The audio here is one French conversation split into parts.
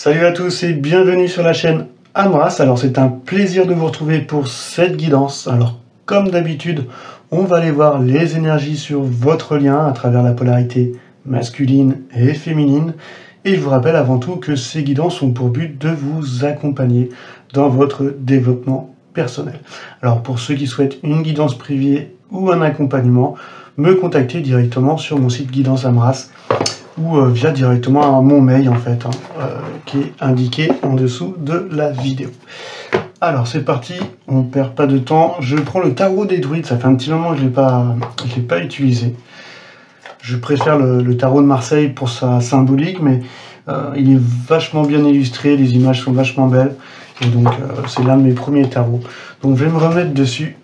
Salut à tous et bienvenue sur la chaîne Amras. Alors c'est un plaisir de vous retrouver pour cette guidance. Alors comme d'habitude, on va aller voir les énergies sur votre lien à travers la polarité masculine et féminine. Et je vous rappelle avant tout que ces guidances ont pour but de vous accompagner dans votre développement personnel. Alors pour ceux qui souhaitent une guidance privée ou un accompagnement, me contacter directement sur mon site Guidance Amras ou via directement à mon mail en fait, qui est indiqué en dessous de la vidéo. Alors c'est parti, on perd pas de temps. Je prends le tarot des druides, ça fait un petit moment que je l'ai pas utilisé. Je préfère le tarot de Marseille pour sa symbolique, mais il est vachement bien illustré, les images sont vachement belles, et donc c'est l'un de mes premiers tarots. Donc je vais me remettre dessus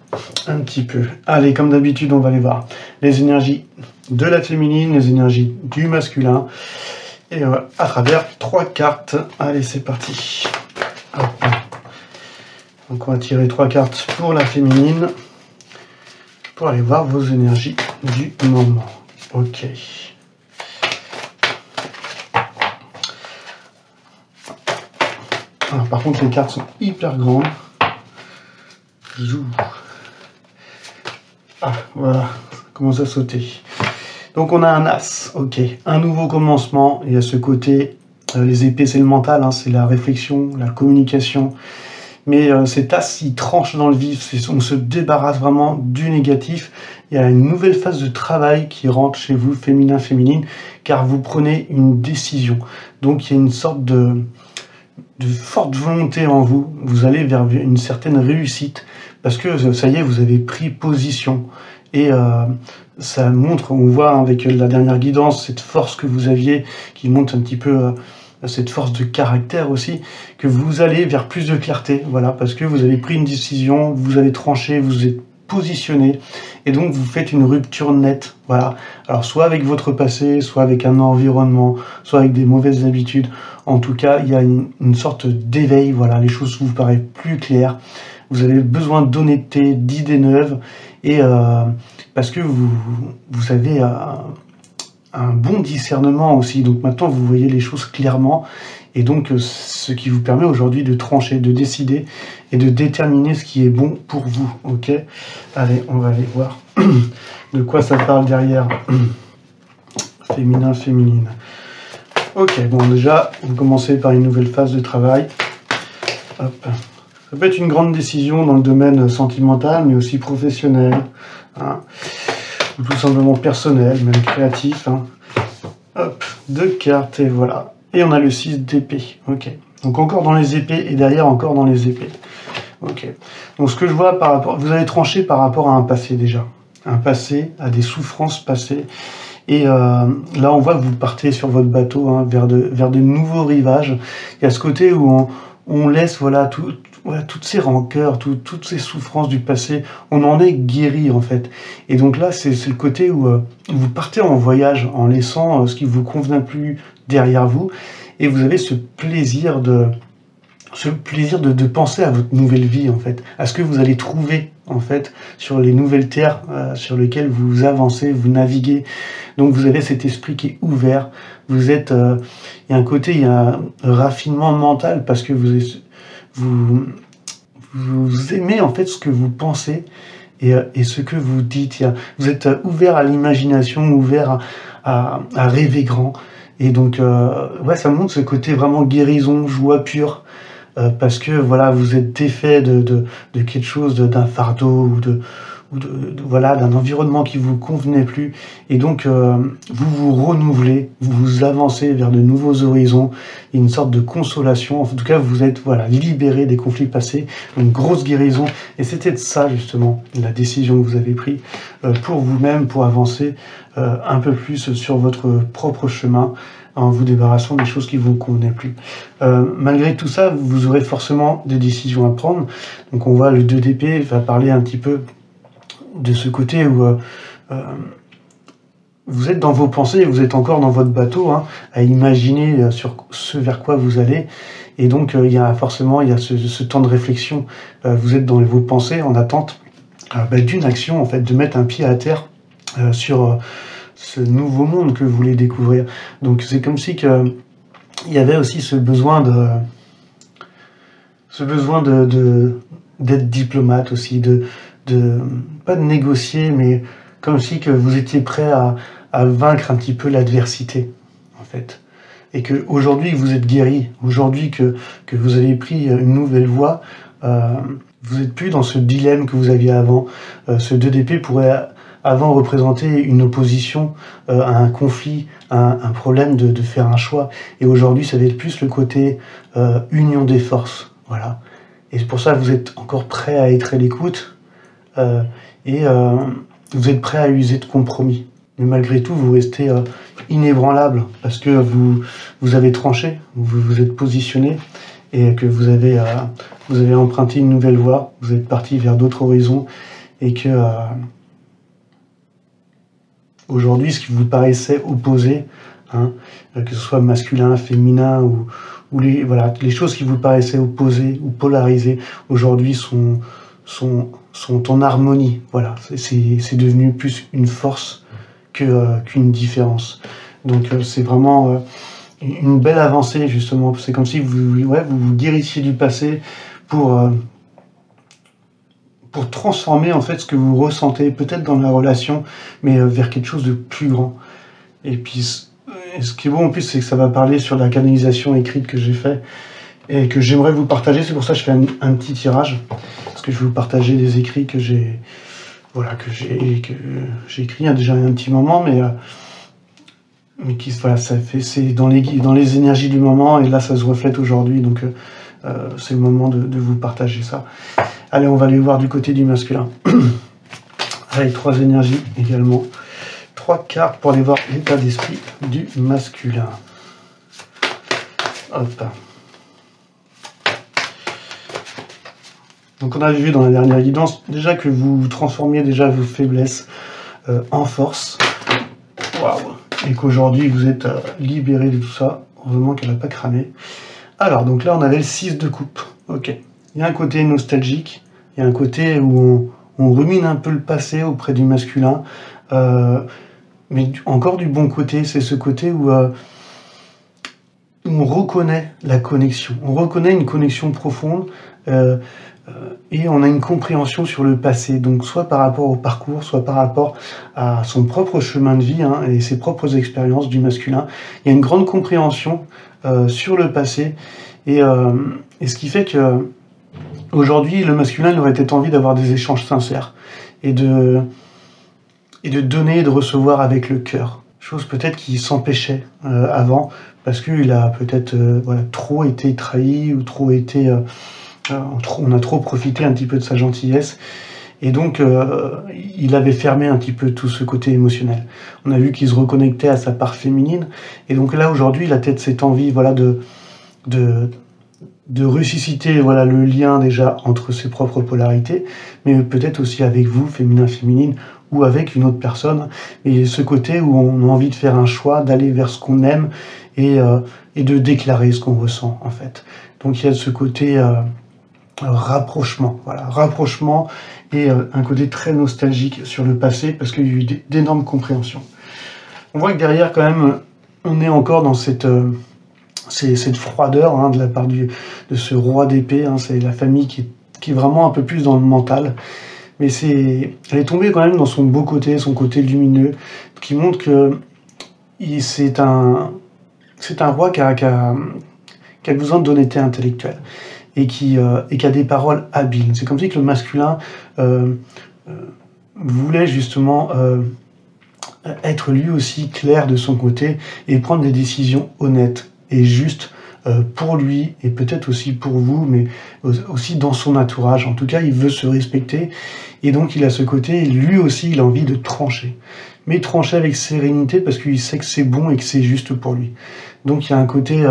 un petit peu. Allez, comme d'habitude, on va aller voir les énergies de la féminine, les énergies du masculin, et à travers 3 cartes. Allez, c'est parti. Hop. Donc on va tirer 3 cartes pour la féminine, pour aller voir vos énergies du moment. Ok. Alors, par contre, les cartes sont hyper grandes. Ah, voilà, ça commence à sauter. Donc on a un as, ok, un nouveau commencement. Il y a ce côté, les épées c'est le mental, hein, c'est la réflexion, la communication. Mais cet as, il tranche dans le vif, on se débarrasse vraiment du négatif. Il y a une nouvelle phase de travail qui rentre chez vous, féminin, féminine, car vous prenez une décision. Donc il y a une sorte de forte volonté en vous. Vous allez vers une certaine réussite, parce que ça y est, vous avez pris position. Et ça montre, on voit avec la dernière guidance, cette force que vous aviez, qui montre un petit peu cette force de caractère aussi, que vous allez vers plus de clarté, voilà, parce que vous avez pris une décision, vous avez tranché, vous êtes positionné, et donc vous faites une rupture nette, voilà. Alors soit avec votre passé, soit avec un environnement, soit avec des mauvaises habitudes, en tout cas, il y a une sorte d'éveil, voilà, les choses vous paraissent plus claires, vous avez besoin d'honnêteté, d'idées neuves, et parce que vous avez un bon discernement aussi, donc maintenant vous voyez les choses clairement, et donc ce qui vous permet aujourd'hui de trancher, de décider et de déterminer ce qui est bon pour vous, ok? Allez, on va aller voir de quoi ça parle derrière. Féminin, féminine. Ok, bon déjà, vous commencez par une nouvelle phase de travail. Hop. Ça peut être une grande décision dans le domaine sentimental, mais aussi professionnel, hein, ou tout simplement personnel, même créatif. Hein. Hop, 2 cartes, et voilà. Et on a le 6 d'épée. Ok. Donc encore dans les épées, et derrière encore dans les épées. Ok. Donc ce que je vois par rapport... Vous avez tranché par rapport à un passé déjà. Un passé, à des souffrances passées. Et là, on voit que vous partez sur votre bateau, hein, vers de nouveaux rivages. Il y a ce côté où on laisse, voilà, toutes ces rancœurs, toutes ces souffrances du passé, on en est guéri en fait. Et donc là, c'est le côté où vous partez en voyage en laissant ce qui vous convenait plus derrière vous, et vous avez ce plaisir de penser à votre nouvelle vie en fait, à ce que vous allez trouver en fait sur les nouvelles terres sur lesquelles vous avancez, vous naviguez. Donc vous avez cet esprit qui est ouvert. Vous êtes, il y a un côté, il y a un raffinement mental parce que vous aimez en fait ce que vous pensez et ce que vous dites. Vous êtes ouvert à l'imagination, ouvert à rêver grand. Et donc, ouais, ça montre ce côté vraiment guérison, joie pure, parce que voilà, vous êtes défait de quelque chose, d'un fardeau voilà, d'un environnement qui vous convenait plus, et donc vous vous renouvelez, vous avancez vers de nouveaux horizons, une sorte de consolation. En tout cas, vous êtes voilà libéré des conflits passés, une grosse guérison, et c'était de ça justement la décision que vous avez prise pour vous-même, pour avancer un peu plus sur votre propre chemin, en vous débarrassant des choses qui ne vous convenaient plus. Malgré tout ça, vous aurez forcément des décisions à prendre. Donc on voit le 2 d'épée va parler un petit peu de ce côté où vous êtes dans vos pensées, vous êtes encore dans votre bateau, hein, à imaginer sur ce vers quoi vous allez. Et donc il y a ce temps de réflexion. Vous êtes dans vos pensées en attente d'une action, en fait, de mettre un pied à terre sur ce nouveau monde que vous voulez découvrir. Donc c'est comme si que il y avait aussi ce besoin d'être diplomate aussi, pas de négocier, mais comme si que vous étiez prêt à vaincre un petit peu l'adversité, en fait. Et que aujourd'hui vous êtes guéri, aujourd'hui que vous avez pris une nouvelle voie, vous n'êtes plus dans ce dilemme que vous aviez avant. Ce 2 d'épée pourrait avant représenter une opposition à un conflit, un problème de faire un choix. Et aujourd'hui, ça va être plus le côté union des forces. Voilà. Et c'est pour ça que vous êtes encore prêt à être à l'écoute et vous êtes prêt à user de compromis. Mais malgré tout, vous restez inébranlable parce que vous avez tranché, vous vous êtes positionné et que vous avez emprunté une nouvelle voie, vous êtes parti vers d'autres horizons et que aujourd'hui, ce qui vous paraissait opposé, hein, que ce soit masculin, féminin ou les choses qui vous paraissaient opposées ou polarisées, aujourd'hui sont en harmonie. Voilà, c'est devenu plus une force qu'une différence. Donc c'est vraiment une belle avancée justement. C'est comme si vous vous guérissiez du passé pour transformer en fait ce que vous ressentez peut-être dans la relation, mais vers quelque chose de plus grand. Et puis ce qui est bon en plus, c'est que ça va parler sur la canalisation écrite que j'ai fait et que j'aimerais vous partager. C'est pour ça que je fais un petit tirage, parce que je vais vous partager des écrits que j'ai écrit il y a déjà un petit moment, mais qui c'est dans les énergies du moment, et là ça se reflète aujourd'hui, donc c'est le moment de vous partager ça. Allez, on va aller voir du côté du masculin. Avec 3 énergies également. 3 cartes pour aller voir l'état d'esprit du masculin. Hop. Donc on a vu dans la dernière guidance déjà que vous transformiez déjà vos faiblesses en force. Waouh. Et qu'aujourd'hui vous êtes libéré de tout ça. Heureusement qu'elle n'a pas cramé. Alors, donc là on avait le 6 de coupe. Ok. Il y a un côté nostalgique, il y a un côté où on rumine un peu le passé auprès du masculin, mais encore du bon côté, c'est ce côté où on reconnaît la connexion, on reconnaît une connexion profonde, et on a une compréhension sur le passé, donc soit par rapport au parcours, soit par rapport à son propre chemin de vie, hein, et ses propres expériences du masculin. Il y a une grande compréhension sur le passé, et ce qui fait que aujourd'hui, le masculin il aurait peut-être envie d'avoir des échanges sincères et de donner et de recevoir avec le cœur. Chose peut-être qui s'empêchait avant, parce qu'il a peut-être trop été trahi ou trop été... on a trop profité un petit peu de sa gentillesse. Et donc, il avait fermé un petit peu tout ce côté émotionnel. On a vu qu'il se reconnectait à sa part féminine. Et donc là, aujourd'hui, il a peut-être cette envie de ressusciter le lien déjà entre ses propres polarités, mais peut-être aussi avec vous, féminin, féminine, ou avec une autre personne. Et ce côté où on a envie de faire un choix, d'aller vers ce qu'on aime et de déclarer ce qu'on ressent, en fait. Donc il y a ce côté rapprochement, rapprochement et un côté très nostalgique sur le passé parce qu'il y a eu d'énormes compréhensions. On voit que derrière, quand même, on est encore dans cette froideur hein, de la part de ce roi d'épée. Hein, c'est la famille qui est vraiment un peu plus dans le mental. Mais elle est tombée quand même dans son beau côté, son côté lumineux, qui montre que c'est un roi qui a besoin d'honnêteté intellectuelle et qui a des paroles habiles. C'est comme si que le masculin voulait justement être lui aussi clair de son côté et prendre des décisions honnêtes et justes pour lui et peut-être aussi pour vous, mais aussi dans son entourage. En tout cas, il veut se respecter et donc il a ce côté, lui aussi, il a envie de trancher. Mais trancher avec sérénité parce qu'il sait que c'est bon et que c'est juste pour lui. Donc il y a un côté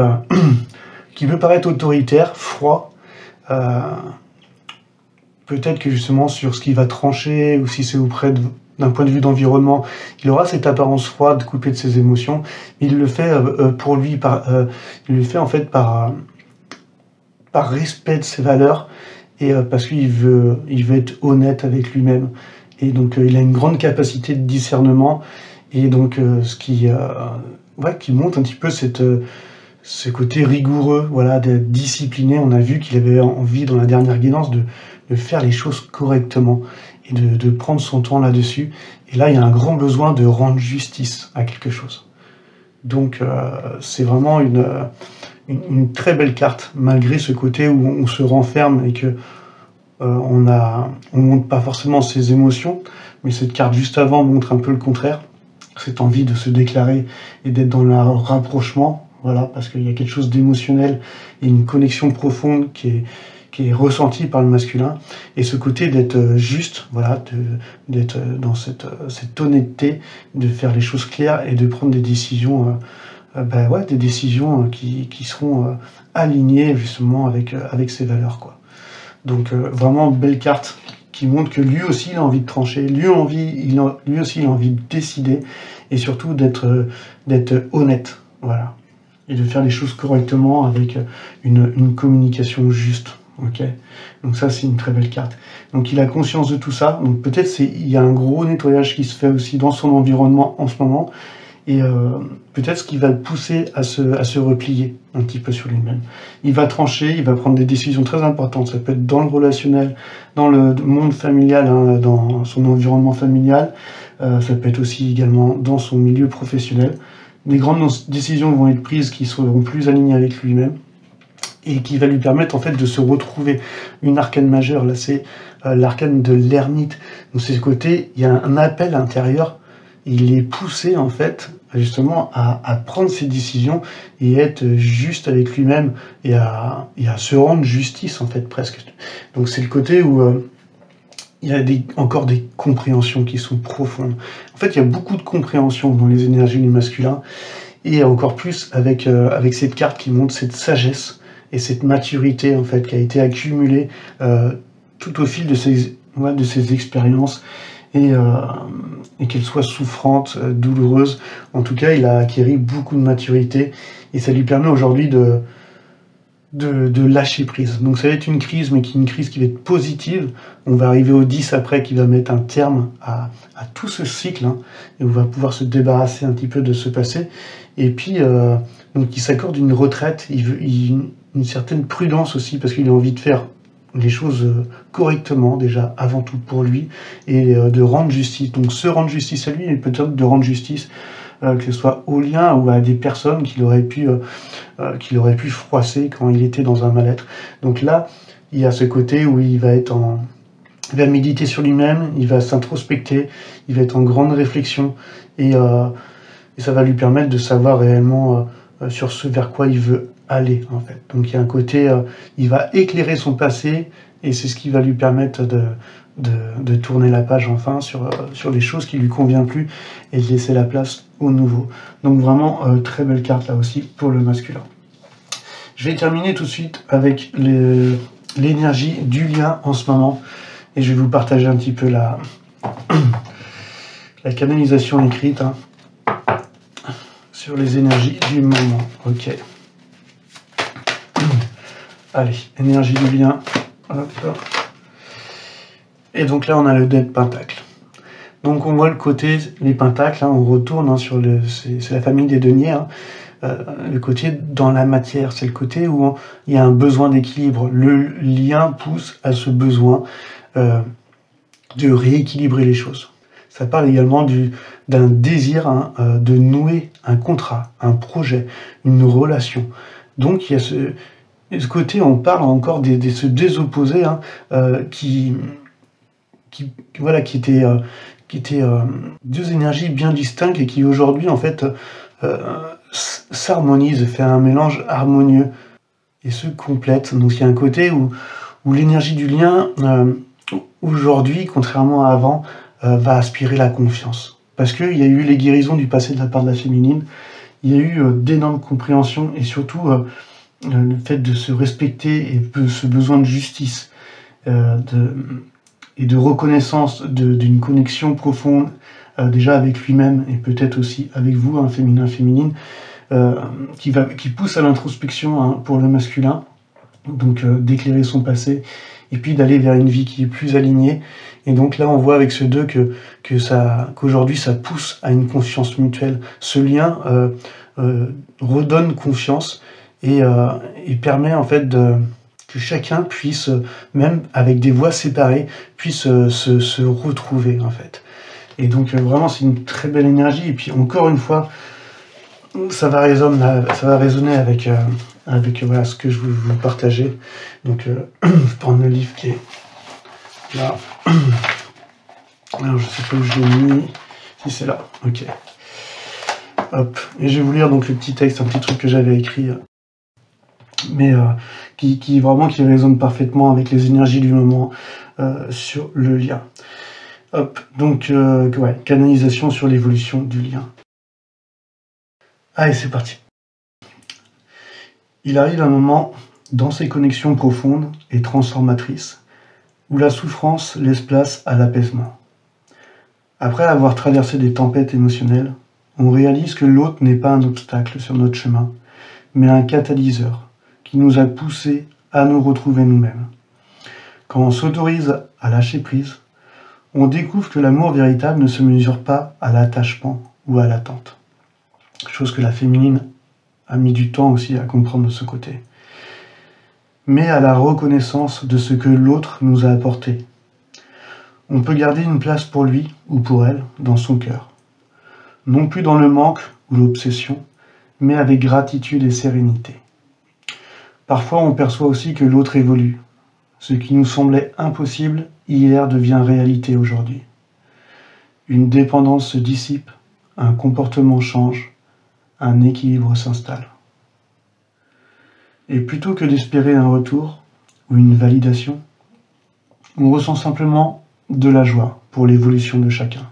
qui peut paraître autoritaire, froid, peut-être que justement sur ce qu'il va trancher ou si c'est auprès d'un point de vue d'environnement, il aura cette apparence froide, coupée de ses émotions. Il le fait pour lui, il le fait en fait par respect de ses valeurs et parce qu'il veut être honnête avec lui-même. Et donc il a une grande capacité de discernement et donc ce qui montre un petit peu ce côté rigoureux, voilà, d'être discipliné. On a vu qu'il avait envie dans la dernière guidance de faire les choses correctement et de prendre son temps là-dessus. Et là, il y a un grand besoin de rendre justice à quelque chose. Donc, c'est vraiment une très belle carte, malgré ce côté où on se renferme et que on montre pas forcément ses émotions, mais cette carte juste avant montre un peu le contraire, cette envie de se déclarer et d'être dans le rapprochement, voilà, parce qu'il y a quelque chose d'émotionnel et une connexion profonde qui est ressentie par le masculin, et ce côté d'être juste, voilà, d'être dans cette honnêteté, de faire les choses claires et de prendre des décisions, des décisions qui seront alignées justement avec ses valeurs, quoi. Donc vraiment belle carte qui montre que lui aussi il a envie de trancher, lui aussi il a envie de décider, et surtout d'être honnête, voilà, et de faire les choses correctement avec une communication juste. Ok, donc ça c'est une très belle carte. Donc il a conscience de tout ça. Donc peut-être il y a un gros nettoyage qui se fait aussi dans son environnement en ce moment, et peut-être ce qui va le pousser à se replier un petit peu sur lui-même. Il va trancher, il va prendre des décisions très importantes. Ça peut être dans le relationnel, dans le monde familial, hein, dans son environnement familial. Ça peut être aussi également dans son milieu professionnel. Des grandes décisions vont être prises qui seront plus alignées avec lui-même et qui va lui permettre en fait de se retrouver. Une arcane majeure, là c'est l'arcane de l'ermite. Donc c'est ce côté, il y a un appel intérieur. Il est poussé en fait justement à prendre ses décisions et être juste avec lui-même et à se rendre justice en fait presque. Donc c'est le côté où il y a encore des compréhensions qui sont profondes. En fait il y a beaucoup de compréhension dans les énergies du masculin, et encore plus avec cette carte qui montre cette sagesse et cette maturité en fait qui a été accumulée tout au fil de ses expériences, et qu'elle soit souffrante, douloureuse. En tout cas, il a acquis beaucoup de maturité, et ça lui permet aujourd'hui de lâcher prise. Donc ça va être une crise, mais une crise qui va être positive. On va arriver au 10 après, qui va mettre un terme à tout ce cycle, hein, et on va pouvoir se débarrasser un petit peu de ce passé. Et puis, donc il s'accorde une retraite, une certaine prudence aussi, parce qu'il a envie de faire les choses correctement, déjà, avant tout pour lui, et de rendre justice. Donc se rendre justice à lui, et peut-être de rendre justice, que ce soit au lien ou à des personnes qu'il aurait pu froisser quand il était dans un mal-être. Donc là, il y a ce côté où il va méditer sur lui-même, il va s'introspecter, il va être en grande réflexion, et ça va lui permettre de savoir réellement sur ce vers quoi il veut aller, en fait. Donc il y a un côté, il va éclairer son passé, et c'est ce qui va lui permettre de tourner la page enfin sur les choses qui lui conviennent plus, et de laisser la place au nouveau. Donc vraiment très belle carte là aussi pour le masculin. Je vais terminer tout de suite avec l'énergie du lien en ce moment, et je vais vous partager un petit peu la canalisation écrite, hein, sur les énergies du moment. Ok. Allez, énergie du lien. Hop. Et donc là, on a le dé de pentacle. Donc on voit le côté, les pentacles, hein, on retourne, hein, sur c'est la famille des deniers, hein, le côté dans la matière, c'est le côté où il y a un besoin d'équilibre. Le lien pousse à ce besoin de rééquilibrer les choses. Ça parle également d'un désir, hein, de nouer un contrat, un projet, une relation. Donc il y a ce côté, on parle encore de ce désopposé, hein, qui étaient deux énergies bien distinctes, et qui aujourd'hui en fait s'harmonisent, fait un mélange harmonieux et se complètent. Donc il y a un côté où l'énergie du lien aujourd'hui, contrairement à avant, va aspirer la confiance, parce qu'il y a eu les guérisons du passé de la part de la féminine, il y a eu d'énormes compréhensions, et surtout le fait de se respecter, et ce besoin de justice, et de reconnaissance d'une connexion profonde, déjà avec lui-même, et peut-être aussi avec vous, hein, féminin, féminine, qui pousse à l'introspection, hein, pour le masculin, donc d'éclairer son passé, et puis d'aller vers une vie qui est plus alignée. Et donc là, on voit avec ce 2 qu'aujourd'hui, ça pousse à une confiance mutuelle. Ce lien redonne confiance et permet en fait que chacun puisse, même avec des voix séparées, puisse se retrouver en fait. Et donc vraiment c'est une très belle énergie. Et puis encore une fois, ça va résonner avec voilà, ce que je veux vous partager. Donc je vais prendre le livre qui est là. Alors je sais pas où je l'ai mis. Si c'est là, ok. Hop. Et je vais vous lire donc le petit texte, un petit truc que j'avais écrit, mais qui résonne parfaitement avec les énergies du moment sur le lien. Hop. Donc ouais, canalisation sur l'évolution du lien. Allez, c'est parti. Il arrive un moment dans ces connexions profondes et transformatrices où la souffrance laisse place à l'apaisement. Après avoir traversé des tempêtes émotionnelles, on réalise que l'autre n'est pas un obstacle sur notre chemin, mais un catalyseur qui nous a poussés à nous retrouver nous-mêmes. Quand on s'autorise à lâcher prise, on découvre que l'amour véritable ne se mesure pas à l'attachement ou à l'attente. Chose que la féminine a mis du temps aussi à comprendre de ce côté. Mais à la reconnaissance de ce que l'autre nous a apporté. On peut garder une place pour lui ou pour elle dans son cœur. Non plus dans le manque ou l'obsession, mais avec gratitude et sérénité. Parfois on perçoit aussi que l'autre évolue. Ce qui nous semblait impossible hier devient réalité aujourd'hui. Une dépendance se dissipe, un comportement change, un équilibre s'installe. Et plutôt que d'espérer un retour ou une validation, on ressent simplement de la joie pour l'évolution de chacun.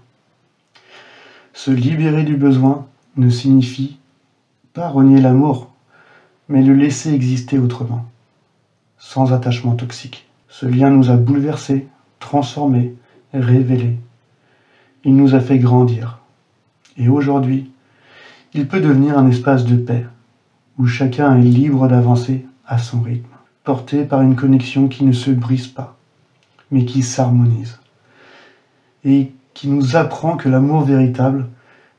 Se libérer du besoin ne signifie pas renier l'amour, mais le laisser exister autrement, sans attachement toxique. Ce lien nous a bouleversés, transformés, révélés. Il nous a fait grandir. Et aujourd'hui, il peut devenir un espace de paix, où chacun est libre d'avancer à son rythme, porté par une connexion qui ne se brise pas, mais qui s'harmonise, et qui nous apprend que l'amour véritable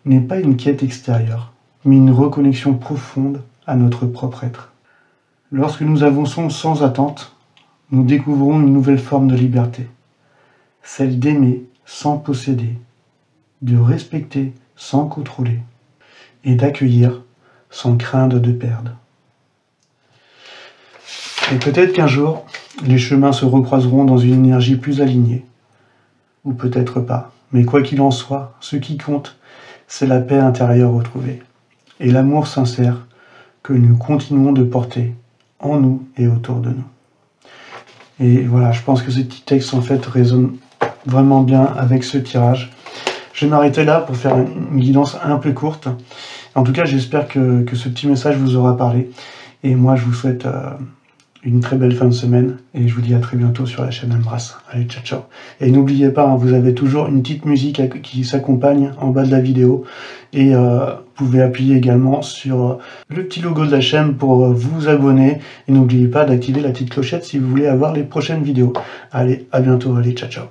n'est pas une quête extérieure, mais une reconnexion profonde à notre propre être. Lorsque nous avançons sans attente, nous découvrons une nouvelle forme de liberté, celle d'aimer sans posséder, de respecter sans contrôler, et d'accueillir sans craindre de perdre. Et peut-être qu'un jour, les chemins se recroiseront dans une énergie plus alignée, ou peut-être pas. Mais quoi qu'il en soit, ce qui compte, c'est la paix intérieure retrouvée, et l'amour sincère que nous continuons de porter en nous et autour de nous. Et voilà, je pense que ce petit texte en fait résonne vraiment bien avec ce tirage. Je vais m'arrêter là pour faire une guidance un peu courte. En tout cas, j'espère que ce petit message vous aura parlé. Et moi, je vous souhaite une très belle fin de semaine. Et je vous dis à très bientôt sur la chaîne Embrace. Allez, ciao, ciao. Et n'oubliez pas, vous avez toujours une petite musique qui s'accompagne en bas de la vidéo. Et vous pouvez appuyer également sur le petit logo de la chaîne pour vous abonner. Et n'oubliez pas d'activer la petite clochette si vous voulez avoir les prochaines vidéos. Allez, à bientôt. Allez, ciao, ciao.